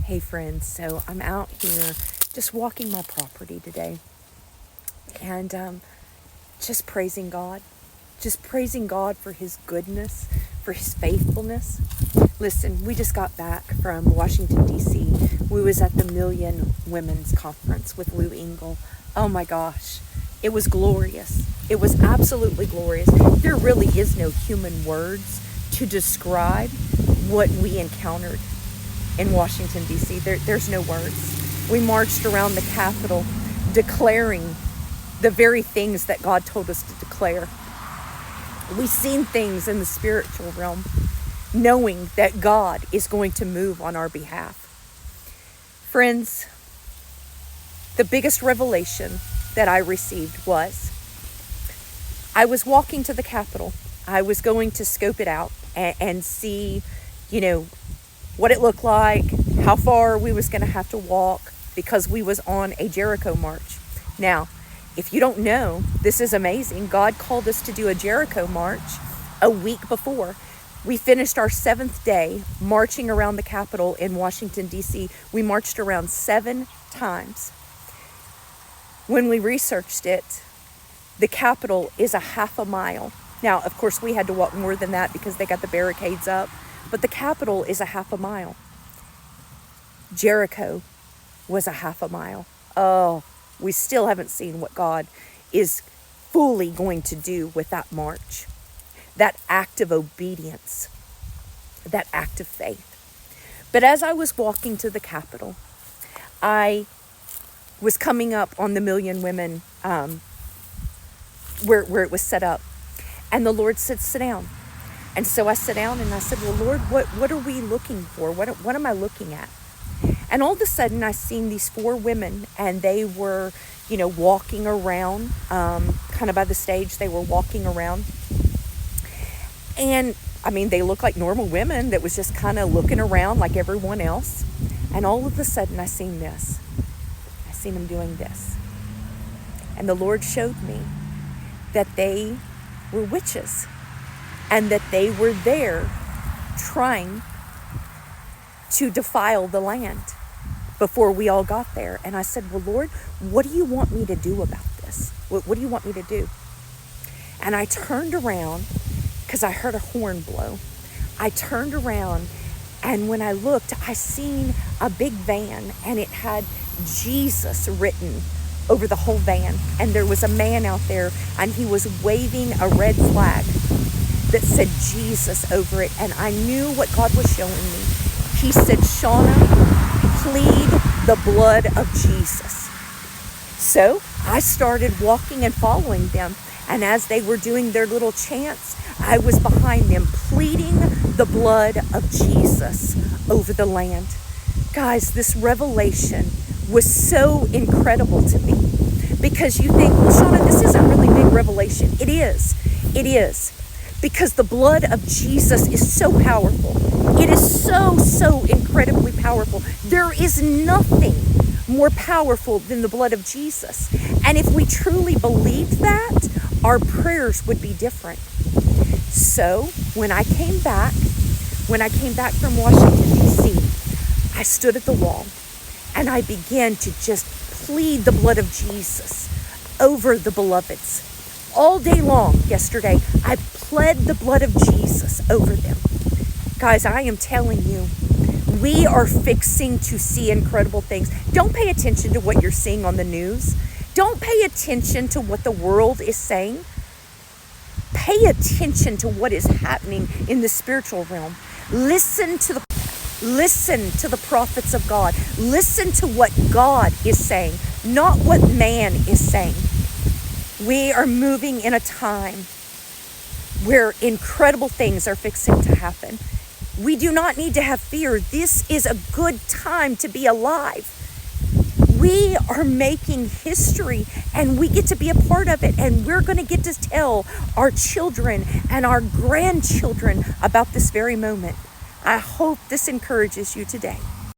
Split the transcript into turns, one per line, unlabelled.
Hey friends, so I'm out here just walking my property today and just praising God. Just praising God for His goodness, for His faithfulness. Listen, we just got back from Washington, D.C. We was at the Million Women's Conference with Lou Engle. Oh my gosh, it was glorious. It was absolutely glorious. There really is no human words to describe what we encountered in Washington, D.C. There's no words. We marched around the Capitol declaring the very things that God told us to declare. We've seen things in the spiritual realm, knowing that God is going to move on our behalf. Friends, the biggest revelation that I received was I was walking to the Capitol. I was going to scope it out and see, what it looked like, how far we was going to have to walk, because we was on a Jericho march. Now, if you don't know, this is amazing. God called us to do a Jericho march a week before. We finished our 7th day marching around the Capitol in Washington, D.C. We marched around 7 times. When we researched it, the Capitol is a half a mile. Now, of course, we had to walk more than that because they got the barricades up. But the Capitol is a half a mile. Jericho was a half a mile. Oh, we still haven't seen what God is fully going to do with that march. That act of obedience. That act of faith. But as I was walking to the Capitol, I was coming up on the Million Women where it was set up. And the Lord said, sit down. And so I sat down and I said, well, Lord, what are we looking for? What am I looking at? And all of a sudden I seen these 4 women, and they were, walking around, kind of by the stage. They were walking around. And they looked like normal women that was just kind of looking around like everyone else. And all of a sudden I seen this. I seen them doing this. And the Lord showed me that they were witches. And that they were there trying to defile the land before we all got there. And I said, well, Lord, what do you want me to do about this? What do you want me to do? And I turned around because I heard a horn blow. I turned around, and when I looked, I seen a big van, and it had Jesus written over the whole van. And there was a man out there, and he was waving a red flag that said Jesus over it. And I knew what God was showing me. He said, Shauna, plead the blood of Jesus. So I started walking and following them. And as they were doing their little chants, I was behind them, pleading the blood of Jesus over the land. Guys, this revelation was so incredible to me, because you think, well, Shauna, this isn't really big revelation. It is. It is. Because the blood of Jesus is so powerful. It is so incredibly powerful. There is nothing more powerful than the blood of Jesus. And if we truly believed that, our prayers would be different. So when I came back from Washington, D.C., I stood at the wall and I began to just plead the blood of Jesus over the beloveds. All day long yesterday, I pled the blood of Jesus over them. Guys, I am telling you, we are fixing to see incredible things. Don't pay attention to what you're seeing on the news. Don't pay attention to what the world is saying. Pay attention to what is happening in the spiritual realm. Listen to the prophets of God. Listen to what God is saying, not what man is saying. We are moving in a time where incredible things are fixing to happen. We do not need to have fear. This is a good time to be alive. We are making history, and we get to be a part of it, and we're going to get to tell our children and our grandchildren about this very moment. I hope this encourages you today.